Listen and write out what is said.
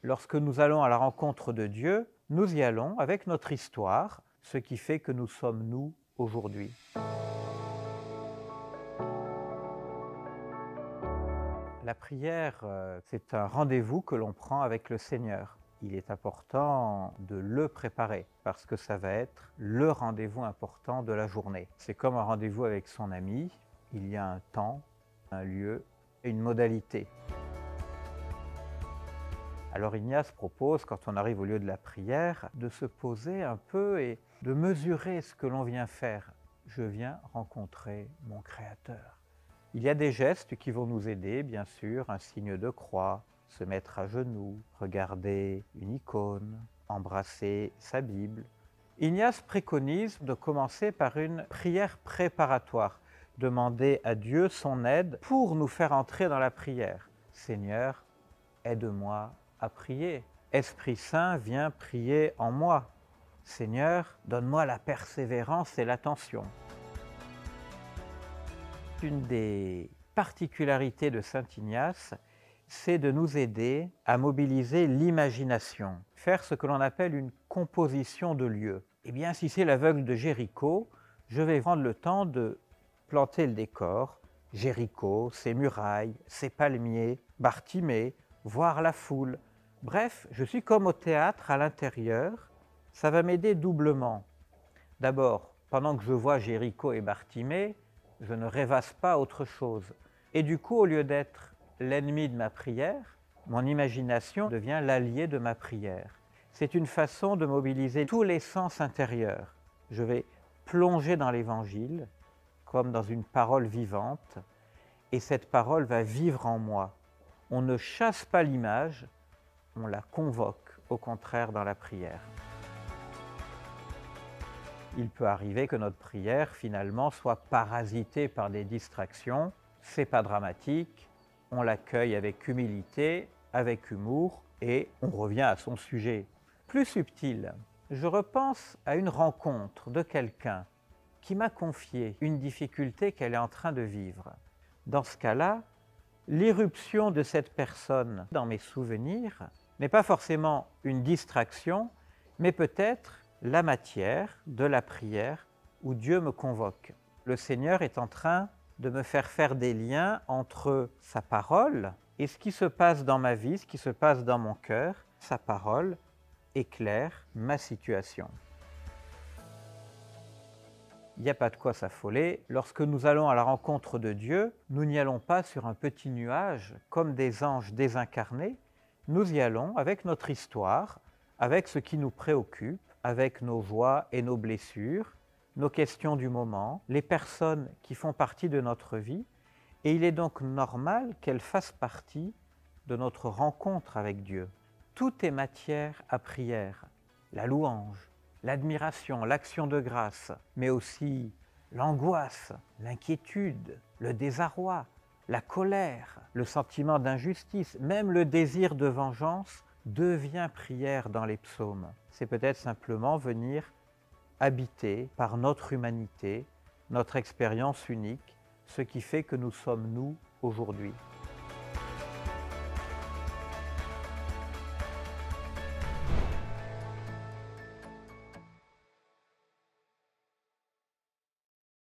Lorsque nous allons à la rencontre de Dieu, nous y allons avec notre histoire, ce qui fait que nous sommes nous aujourd'hui. La prière, c'est un rendez-vous que l'on prend avec le Seigneur. Il est important de le préparer parce que ça va être le rendez-vous important de la journée. C'est comme un rendez-vous avec son ami, il y a un temps, un lieu et une modalité. Alors Ignace propose, quand on arrive au lieu de la prière, de se poser un peu et de mesurer ce que l'on vient faire. Je viens rencontrer mon Créateur. Il y a des gestes qui vont nous aider, bien sûr, un signe de croix, se mettre à genoux, regarder une icône, embrasser sa Bible. Ignace préconise de commencer par une prière préparatoire, demander à Dieu son aide pour nous faire entrer dans la prière. Seigneur, aide-moi à prier. Esprit Saint, viens prier en moi. Seigneur, donne-moi la persévérance et l'attention. Une des particularités de saint Ignace, c'est de nous aider à mobiliser l'imagination, faire ce que l'on appelle une composition de lieux. Eh bien, si c'est l'aveugle de Jéricho, je vais prendre le temps de planter le décor. Jéricho, ses murailles, ses palmiers, Bartimée, voir la foule. Bref, je suis comme au théâtre à l'intérieur. Ça va m'aider doublement. D'abord, pendant que je vois Jéricho et Bartimée, je ne rêvasse pas autre chose. Et du coup, au lieu d'être l'ennemi de ma prière, mon imagination devient l'allié de ma prière. C'est une façon de mobiliser tous les sens intérieurs. Je vais plonger dans l'Évangile, comme dans une parole vivante, et cette parole va vivre en moi. On ne chasse pas l'image, on la convoque, au contraire, dans la prière. Il peut arriver que notre prière, finalement, soit parasitée par des distractions. C'est pas dramatique, on l'accueille avec humilité, avec humour, et on revient à son sujet. Plus subtil, je repense à une rencontre de quelqu'un qui m'a confié une difficulté qu'elle est en train de vivre. Dans ce cas-là, l'irruption de cette personne dans mes souvenirs n'est pas forcément une distraction, mais peut-être la matière de la prière où Dieu me convoque. Le Seigneur est en train de me faire des liens entre sa parole et ce qui se passe dans ma vie, ce qui se passe dans mon cœur. Sa parole éclaire ma situation. Il n'y a pas de quoi s'affoler. Lorsque nous allons à la rencontre de Dieu, nous n'y allons pas sur un petit nuage comme des anges désincarnés. Nous y allons avec notre histoire, avec ce qui nous préoccupe, avec nos joies et nos blessures, nos questions du moment, les personnes qui font partie de notre vie, et il est donc normal qu'elles fassent partie de notre rencontre avec Dieu. Tout est matière à prière, la louange, l'admiration, l'action de grâce, mais aussi l'angoisse, l'inquiétude, le désarroi, la colère, le sentiment d'injustice, même le désir de vengeance devient prière dans les psaumes. C'est peut-être simplement venir habiter par notre humanité, notre expérience unique, ce qui fait que nous sommes nous aujourd'hui.